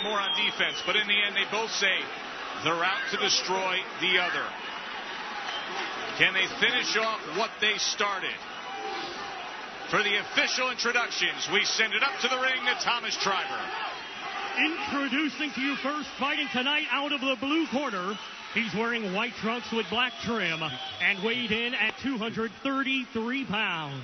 more on defense, but in the end, they both say they're out to destroy the other. Can they finish off what they started? For the official introductions, we send it up to the ring to Thomas Triber. Introducing to you first, fighting tonight out of the blue corner. He's wearing white trunks with black trim and weighed in at 233 pounds.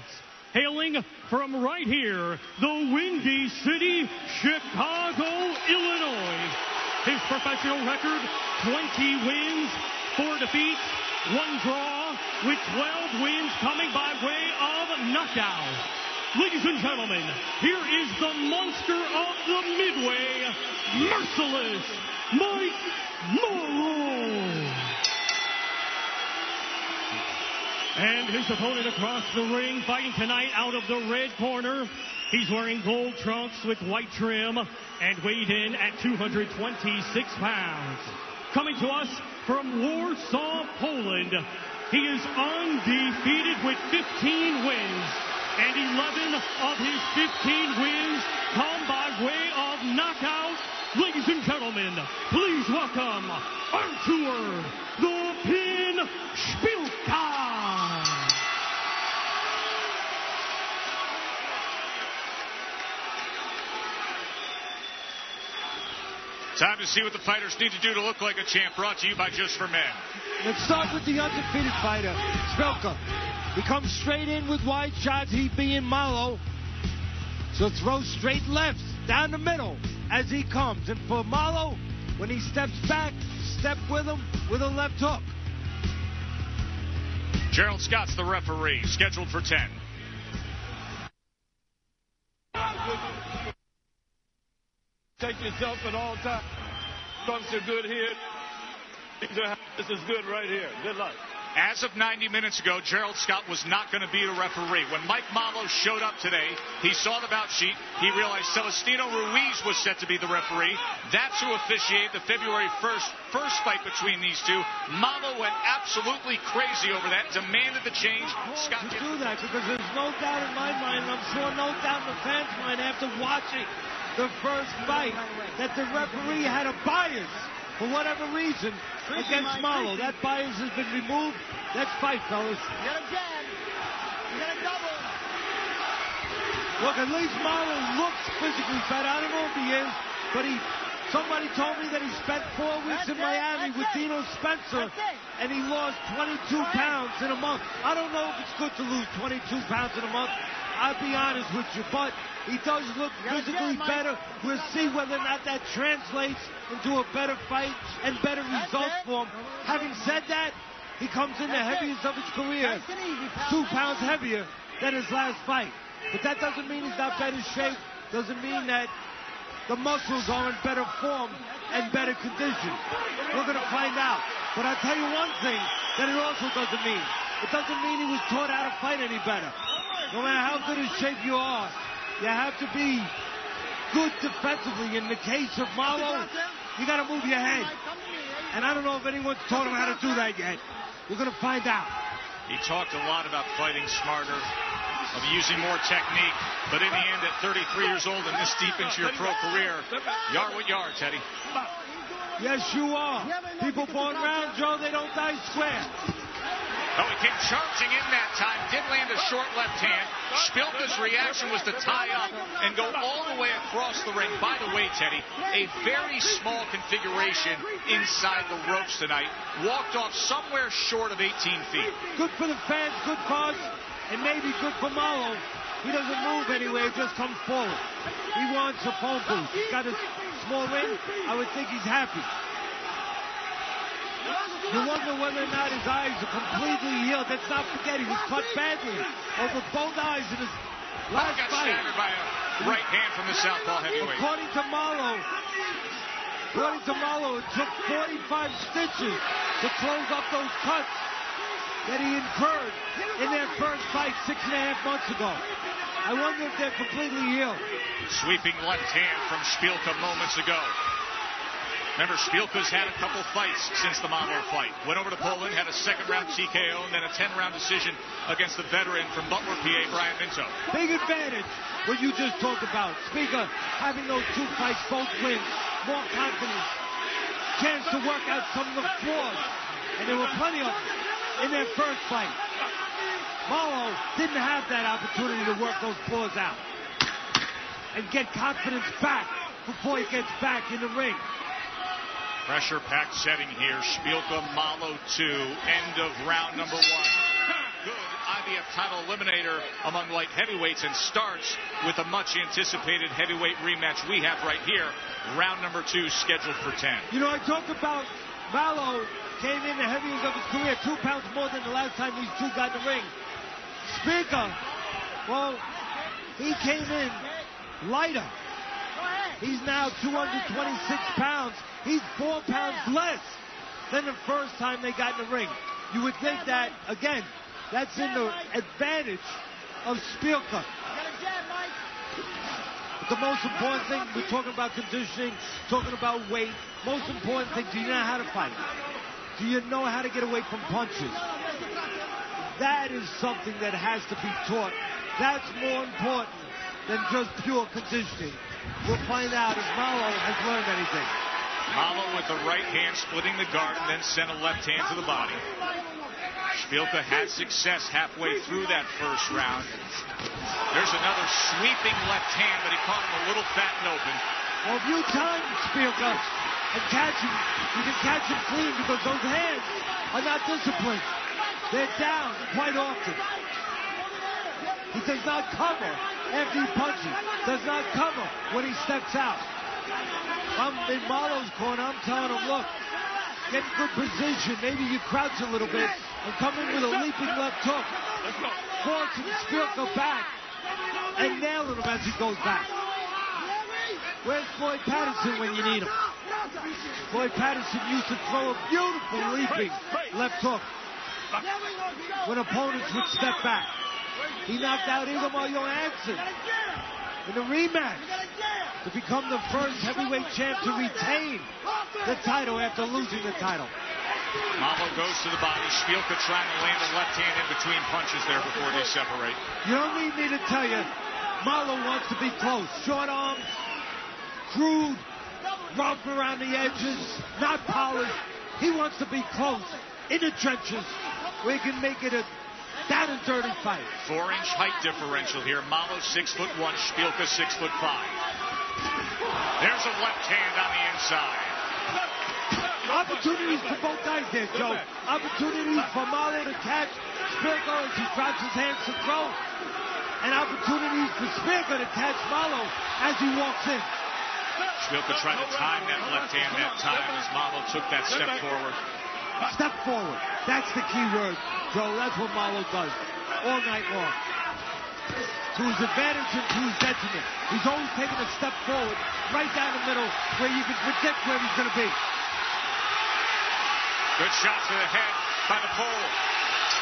Hailing from right here, the Windy City, Chicago, Illinois. His professional record, 20 wins, 4 defeats, 1 draw, with 12 wins coming by way of knockout. Ladies and gentlemen, here is the monster of the Midway, Merciless Mike Mollo. And his opponent across the ring, fighting tonight out of the red corner. He's wearing gold trunks with white trim and weighed in at 226 pounds. Coming to us from Warsaw, Poland, he is undefeated with 15 wins. And 11 of his 15 wins come by way of knockout. Ladies and gentlemen, please welcome Artur the Pin Szpilka. Time to see what the fighters need to do to look like a champ. Brought to you by Just for Men. Let's start with the undefeated fighter, Szpilka. He comes straight in with wide shots, he being Mollo. So throw straight lefts down the middle as he comes. And for Mollo, when he steps back, step with him with a left hook. Gerald Scott's the referee, scheduled for 10. Take yourself at all times. Comes to good here. This is good right here. Good luck. As of 90 minutes ago, Gerald Scott was not going to be the referee. When Mike Mollo showed up today, he saw the bout sheet. He realized Celestino Ruiz was set to be the referee. That's who officiated the February 1st first fight between these two. Mollo went absolutely crazy over that, demanded the change. Scott can do that because there's no doubt in my mind, and I'm sure no doubt in the fans' mind after watching the first fight, that the referee had a bias for whatever reason against Mollo. That bias has been removed. Let's fight, fellas. You got a jab. You got a double. Look, at least Mollo looks physically better. I don't know if he is, but somebody told me that he spent 4 weeks in Miami with Dino Spencer, and he lost 22 pounds in a month. I don't know if it's good to lose 22 pounds in a month. I'll be honest with you, but he does look physically better. We'll see whether or not that translates into a better fight and better results for him. Having said that, he comes in the heaviest of his career, 2 pounds heavier than his last fight. But that doesn't mean he's not better shape. Doesn't mean that the muscles are in better form and better condition. We're going to find out. But I'll tell you one thing that it also doesn't mean. It doesn't mean he was taught how to fight any better. No matter how good in shape you are, you have to be good defensively. In the case of Mollo, you got to move your head. And I don't know if anyone's taught him how to do that yet. We're going to find out. He talked a lot about fighting smarter, of using more technique. But in the end, at 33 years old and this deep into your pro career, you are what you are, Teddy. Yes, you are. People born round, Joe, they don't die square. Oh, he came charging in that time, did land a short left hand. Szpilka's reaction was to tie up and go all the way across the ring. By the way, Teddy, a very small configuration inside the ropes tonight. Walked off somewhere short of 18 feet. Good for the fans, good for us, and maybe good for Mollo. He doesn't move anywhere, he just comes forward. He wants a phone booth. He's got a small ring. I would think he's happy. You wonder whether or not his eyes are completely healed. Let's not forget he was cut badly over both eyes in his last fight. Got staggered by a right hand from the southpaw heavyweight. According to Mollo, it took 45 stitches to close up those cuts that he incurred in their first fight 6.5 months ago. I wonder if they're completely healed. Sweeping left hand from Szpilka moments ago. Remember, Szpilka's had a couple fights since the Mollo fight. Went over to Poland, had a second-round TKO, and then a 10-round decision against the veteran from Butler, PA, Brian Minto. Big advantage, what you just talked about. Szpilka having those 2 fights, both wins, more confidence, chance to work out some of the flaws, and there were plenty of them in their first fight. Mollo didn't have that opportunity to work those flaws out and get confidence back before he gets back in the ring. Pressure-packed setting here. Szpilka, Mollo 2. End of round number 1. Good IBF title eliminator among light heavyweights, and starts with a much-anticipated heavyweight rematch we have right here. Round number 2 scheduled for 10. You know, I talked about Mollo came in the heaviest of his career, 2 pounds more than the last time these two got in the ring. Szpilka, well, he came in lighter. He's now 226 pounds. He's 4 pounds less than the first time they got in the ring. You would think that, again, that's in the advantage of Szpilka. But the most important thing, we're talking about conditioning, talking about weight. Most important thing, do you know how to fight? Do you know how to get away from punches? That is something that has to be taught. That's more important than just pure conditioning. We'll find out if Mollo has learned anything. Mollo with the right hand splitting the guard and then sent a left hand to the body. Szpilka had success halfway through that first round. There's another sweeping left hand, but he caught him a little fat and open. Well, if you time Szpilka and catch him, you can catch him clean because those hands are not disciplined. They're down quite often. He does not cover after he punches. Does not cover when he steps out. I'm in Mollo's corner. I'm telling him, look, get in good position. Maybe you crouch a little bit and come in with a leaping left hook. Forcing Szpilka back and nailing him as he goes back. Where's Floyd Patterson when you need him? Floyd Patterson used to throw a beautiful leaping left hook when opponents would step back. He knocked out Igor Johansson in the rematch to become the first heavyweight champ to retain the title after losing the title. Mollo goes to the body. Szpilka trying to land a left hand in between punches there before they separate. You don't need me to tell you, Mollo wants to be close. Short arms, crude, rough around the edges, not polished. He wants to be close in the trenches where he can make it a down and dirty fight. 4-inch height differential here. Mollo 6'1", Szpilka 6'5". There's a left hand on the inside. Opportunities for both guys there, Joe. Opportunities for Mollo to catch Szpilka as he drops his hands to throw. And opportunities for Szpilka to catch Mollo as he walks in. Szpilka tried to time that left hand that time as Mollo took that step forward. Step forward. That's the key word, Joe. That's what Mollo does all night long. To his advantage and to his detriment. He's always taking a step forward, right down the middle, where you can predict where he's going to be. Good shot to the head by the pole.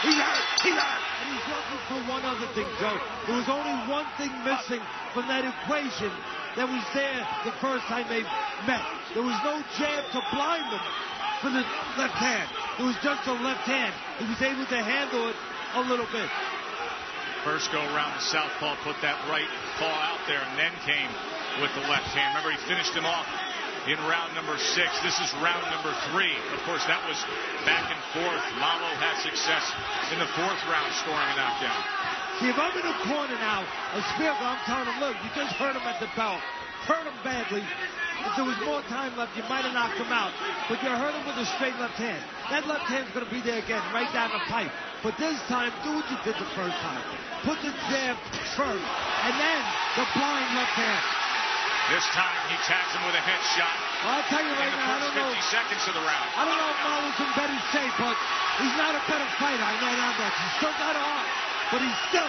He hurt. And he's looking for one other thing, Joe. There was only one thing missing from that equation that was there the first time they met. There was no jab to blind him for the left hand. It was just a left hand. He was able to handle it a little bit. First go around the southpaw, put that right paw out there, and then came with the left hand. Remember, he finished him off in round number 6. This is round number 3. Of course, that was back and forth. Mollo had success in the 4th round, scoring a knockdown. See, if I'm in the corner now of Szpilka, I'm telling him, look, you just hurt him at the belt. Hurt him badly. If there was more time left, you might have knocked him out. But you hurt him with a straight left hand. That left hand's going to be there again, right down the pipe. But this time, do what you did the first time. Put the jab first, and then the blind left hand. This time, he tags him with a headshot. Well, I'll tell you right now, I don't know. 50 seconds of the round. I don't know if Mollo's in better shape, but he's not a better fighter. I know that much. He's still got arm, but he still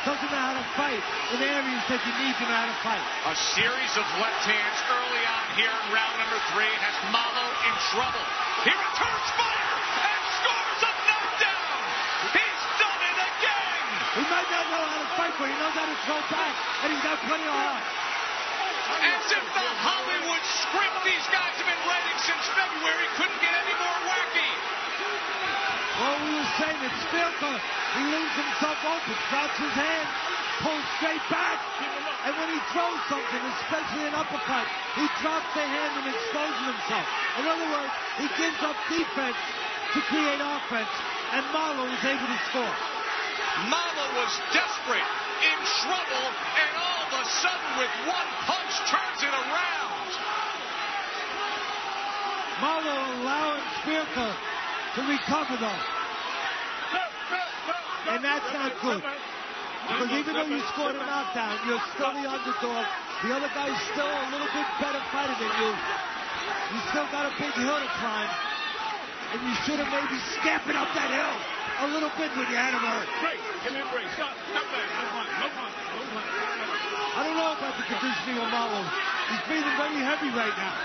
doesn't know how to fight in areas that you need to know how to fight. A series of left hands early on here in round number 3 has Mollo in trouble. He returns fire and scores a knockdown. He's done it again. He might not know how to fight, but he knows how to throw back, and he's got plenty of heart. As if the Hollywood script these guys have been writing since February couldn't get any more wacky. Well, we were saying that Szpilka, he leaves himself open, drops his hand, pulls straight back, and when he throws something, especially an uppercut, he drops the hand and exposes himself. In other words, he gives up defense to create offense, and Mollo was able to score. Mollo was desperate, in trouble, and all of a sudden with one punch turns it around. Mollo allowing Szpilka to recover though. And that's not good. Because even though you scored a knockdown, you're still the underdog. The other guy's still a little bit better fighter than you. You still got a big hill to climb. And you should have maybe scampered up that hill a little bit when you had him hurt. Break. Give me a break. Stop. Stop that. No punch. I don't know about the conditioning of Mollo. He's breathing very heavy right now.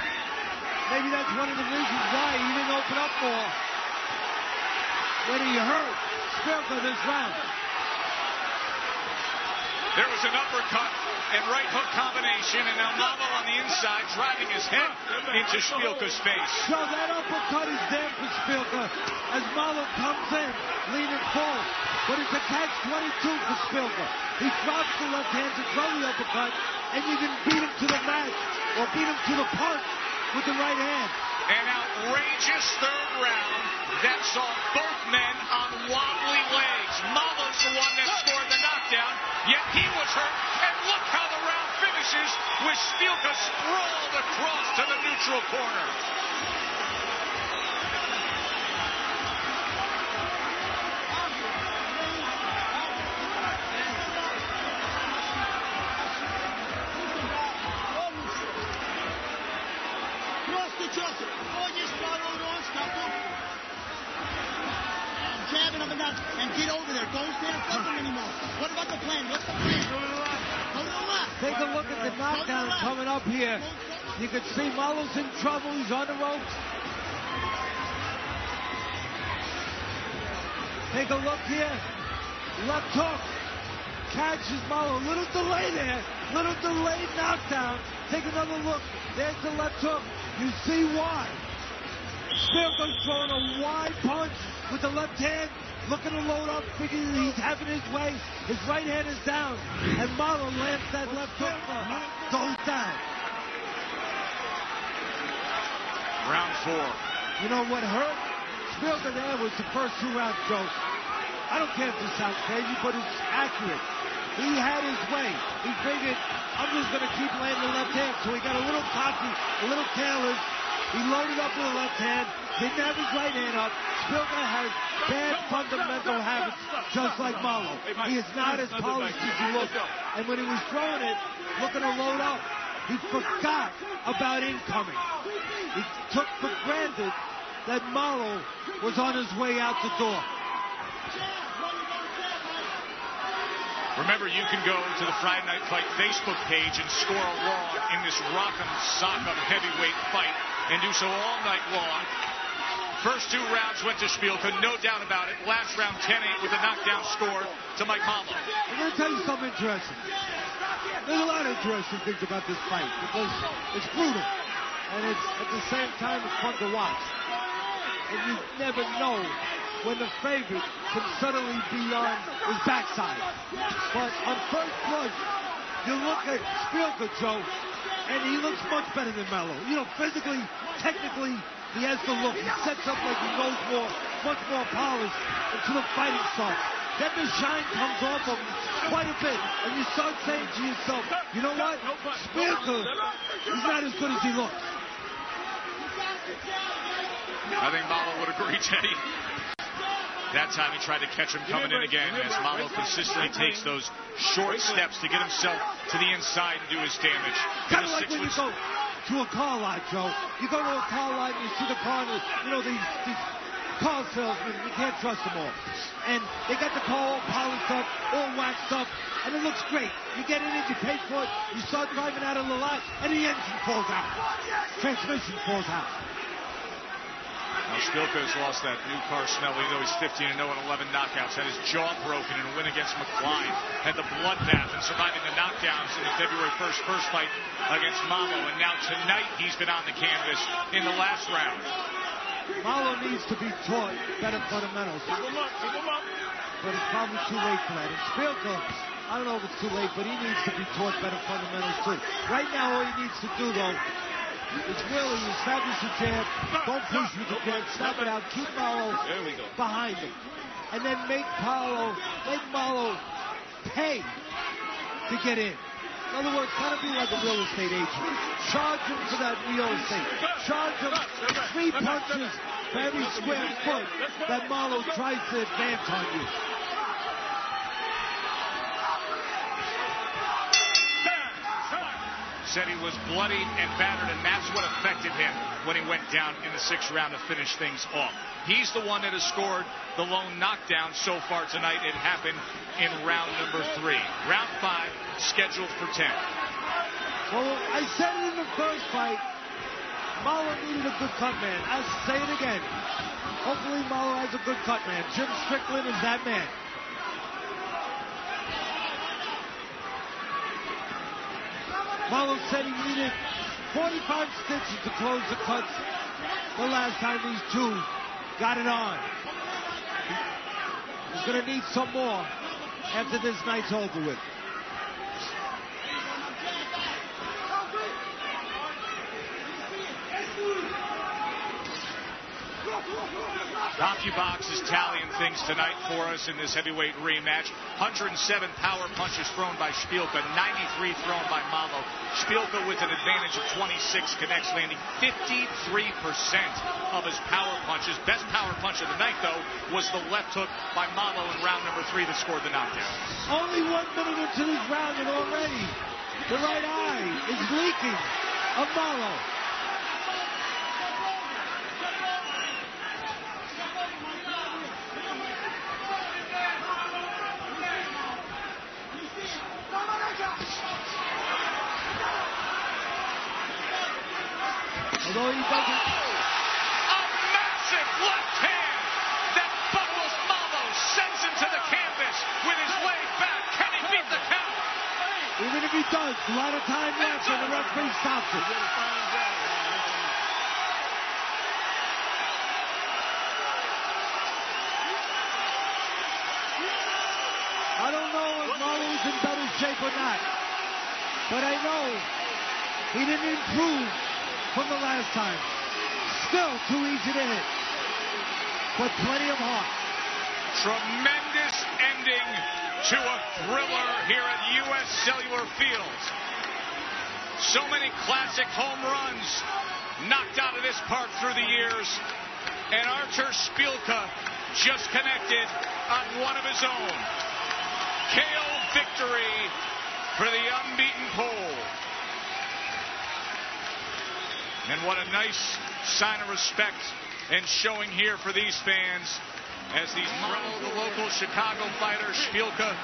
Maybe that's one of the reasons why he didn't open up more when he hurt Szpilka this round. There was an uppercut and right hook combination, and now Mollo on the inside driving his head into Szpilka's face. So that uppercut is there for Szpilka as Mollo comes in, leaning forward. But it's a catch-22 for Szpilka. He drops the left hand to throw the uppercut, and you can beat him to the mat or beat him to the punch with the right hand. An outrageous third round that saw both men on wobbly legs. Mollo's the one that scored the knockdown, yet he was hurt. And look how the round finishes with Szpilka sprawled across to the neutral corner. Jabbing up and down and get over there. Don't stand in front of him anymore. What about the plan? What's the plan? Go to the left. Go to the left. Take a look at the knockdown coming up here. You can see Mollo's in trouble. He's on the ropes. Take a look here. Left hook. Catches Mollo. Little delay there. Little delayed knockdown. Take another look. There's the left hook. You see why. Szpilka's throwing a wide punch with the left hand, looking to load up, figuring he's having his way. His right hand is down, and Mollo lands that left hook, goes down. Round 4. You know what hurt Szpilka there was the first 2 rounds, Joe. I don't care if this sounds crazy, but it's accurate. He had his way. He figured, I'm just going to keep landing the left hand, so he got a little cocky, a little careless. He loaded up with the left hand, didn't have his right hand up. Szpilka has bad fundamental habits, just like Mollo. He is not as polished as he looks. And when he was throwing it, looking to load up, he forgot about incoming. He took for granted that Mollo was on his way out the door. Remember, you can go to the Friday Night Fight Facebook page and score along in this rock'em sock'em heavyweight fight, and do so all night long. First 2 rounds went to Szpilka, no doubt about it. Last round 10-8 with a knockdown score to Mike Mollo. I'm going to tell you something interesting. There's a lot of interesting things about this fight because it's brutal, and it's at the same time it's fun to watch. And you never know when the favorite can suddenly be on his backside. But on first blush, you look at Szpilka, Joe, and he looks much better than Mollo. You know, physically, technically, he has the look. He sets up like he knows more, much more polished until the fighting starts. Then the shine comes off him quite a bit, and you start saying to yourself, you know what? Szpilka, he's not as good as he looks. I think Mollo would agree, Teddy. That time he tried to catch him coming in again, as Mollo consistently takes those short steps to get himself to the inside and do his damage. Kind of like when you go to a car lot, Joe. You go to a car lot and you see the car, you know, these car salesmen, you can't trust them all. And they got the car all polished up, all waxed up, and it looks great. You get in it, you pay for it, you start driving out of the lot, and the engine falls out. Transmission falls out. Now, Szpilka has lost that new car smell. We know he's 15-0 and 11 knockouts. Had his jaw broken in a win against McLean. Had the bloodbath and surviving the knockdowns in the February 1st first fight against Mollo. And now tonight he's been on the canvas in the last round. Mollo needs to be taught better fundamentals. But it's probably too late for that. And Szpilka, I don't know if it's too late, but he needs to be taught better fundamentals too. Right now, all he needs to do, though, it's really establish the jab, don't push with the jab, snap it out, keep Mollo behind him. And then make Mollo pay to get in. In other words, kind of be like a real estate agent. Charge him for that real estate. Charge him 3 punches for every square foot that Mollo tries to advance on you. Said he was bloodied and battered, and that's what affected him when he went down in the 6th round to finish things off. He's the one that has scored the lone knockdown so far tonight. It happened in round number 3. Round 5 scheduled for 10. Well, I said it in the first fight. Mollo needed a good cut man. I'll say it again. Hopefully Mollo has a good cut man. Jim Strickland is that man. Mollo said he needed 45 stitches to close the cuts the last time these two got it on. He's going to need some more after this night's over with. CompuBox is tallying things tonight for us in this heavyweight rematch. 107 power punches thrown by Szpilka, 93 thrown by Mollo. Szpilka with an advantage of 26 connects, landing 53% of his power punches. Best power punch of the night, though, was the left hook by Mollo in round number 3 that scored the knockdown. Only 1 minute into this round, and already the right eye is leaking of Mollo. Although he doesn't. A massive left hand that buckles Mollo, sends him to the canvas with his leg back. Can he beat the count? Even if he does, a lot of time left and the referee stops it. I don't know if Mollo's in better shape or not, but I know he didn't improve from the last time. Still too easy to hit, but plenty of heart. Tremendous ending to a thriller here at U.S. Cellular Field. So many classic home runs knocked out of this park through the years, and Artur Szpilka just connected on one of his own. KO victory for the unbeaten Pole. And what a nice sign of respect and showing here for these fans as these the local Chicago fighter, Szpilka,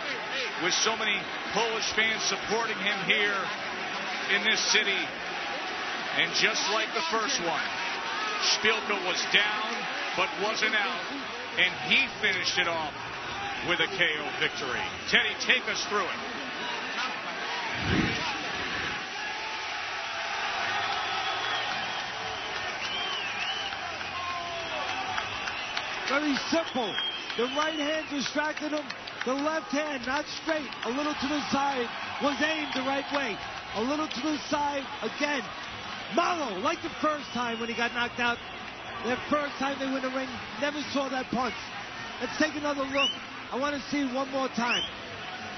with so many Polish fans supporting him here in this city. And just like the first one, Szpilka was down but wasn't out, and he finished it off with a KO victory. Teddy, take us through it. Very simple. The right hand distracted him. The left hand, not straight, a little to the side, was aimed the right way. A little to the side again. Mollo, like the first time when he got knocked out, that first time they went in the ring, never saw that punch. Let's take another look. I want to see it one more time.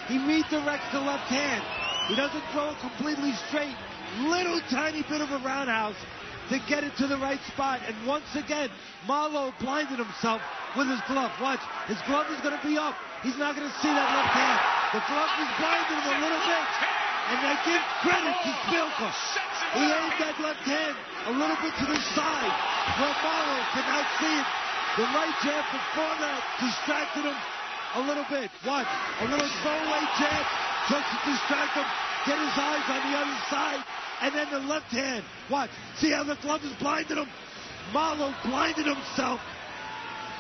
He redirects the left hand. He doesn't throw it completely straight. Little tiny bit of a roundhouse to get it to the right spot. And once again, Mollo blinded himself with his glove. Watch, his glove is going to be up. He's not going to see that left hand. The glove is blinding him a little bit. And I give credit to Szpilka. He aimed that left hand a little bit to the side where Mollo could not see it. The right jab before that distracted him a little bit. Watch, a little throwaway jab just to distract him. Get his eyes on the other side. And then the left hand. Watch. See how the glove is blinding him? Mollo blinded himself,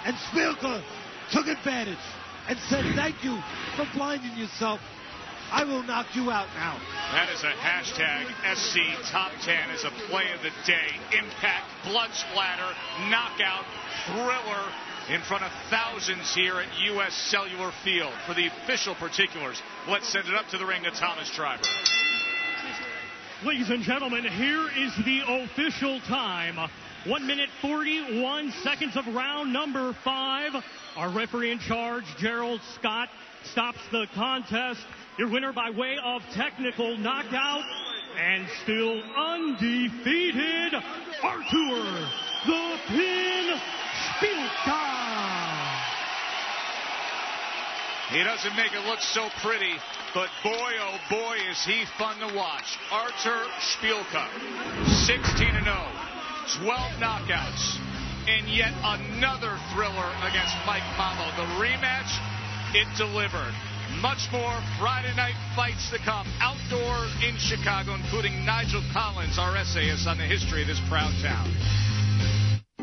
and Szpilka took advantage and said, thank you for blinding yourself. I will knock you out now. That is a hashtag SC Top 10 as a play of the day. Impact, blood splatter, knockout, thriller in front of thousands here at U.S. Cellular Field. For the official particulars, let's send it up to the ring to Thomas Schreiber. Ladies and gentlemen, here is the official time. 1 minute 41 seconds of round number 5. Our referee in charge, Gerald Scott, stops the contest. Your winner by way of technical knockout and still undefeated, Artur the Pin Szpilka. He doesn't make it look so pretty, but boy, oh boy, is he fun to watch. Artur Szpilka, 16-0, 12 knockouts, and yet another thriller against Mike Mallo. The rematch, it delivered. Much more Friday night fights to come outdoor in Chicago, including Nigel Collins, our essayist on the history of this proud town.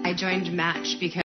I joined Match because